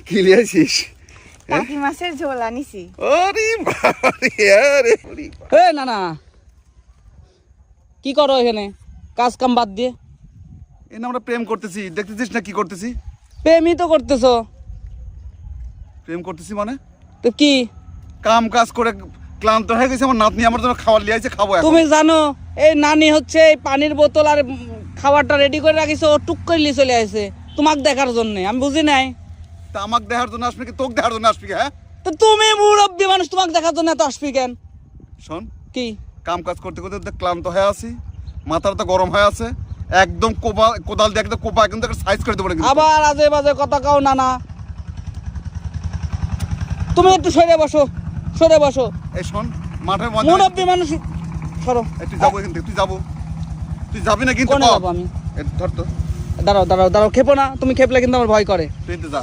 কি লিয়েছিস? টাকি মাছের ঝোল আনিছি। ওরে বাবা রে, আরে ওরে বাবা। এ না না, কি করো এখানে কাজ কাম বাদ দিয়ে? এই না আমরা প্রেম করতেছি, দেখতেছিস না কি করতেছি? প্রেমই তো করতেছো। প্রেম করতেছি মানে তো কি কাম কাজ করে ক্লান্ত হয়ে গেছে। আমার নাতনি আমার জন্য খাবার লিয়ে আইছে, খাবো এখন। তুমি জানো এই নানি হচ্ছে এই পানির বোতল আর খাবারটা রেডি করে রাখিছো, ও টুক করে নিয়ে চলে আসে তোমাকে দেখার জন্য। আমি বুঝি নাই। তা আমাকে দেখার জন্য আসবি কি তোকে দেখার জন্য আসবি কি? হ্যাঁ তো তুমি মুরব্বী মানুষ, তোমাকে দেখার জন্য এত আসবি কেন? শোন, কি কাম কাজ করতে করতে তো ক্লান্ত হয়ে আছি, মাথাটা তো গরম হয়ে আছে, একদম কোদাল দিয়ে একদম কোপা কিন্তু সাইজ করে দেবো কিন্তু। আবার আজে বাজে কথা কাও না না। তুমি একটু সরে বসো, সরে বসো। এই শোন, মাঠের মধ্যে মুরব্বী মানুষ সরো। তুই যাবো এখান থেকে, তুই যাবি না কিন্তু। কোনে যাবো আমি? ধর তো, দাঁড়াও দাঁড়াও দাঁড়াও, খেপো না। তুমি খেপলে কিন্তু আমার ভয় করে। তুই তো যা।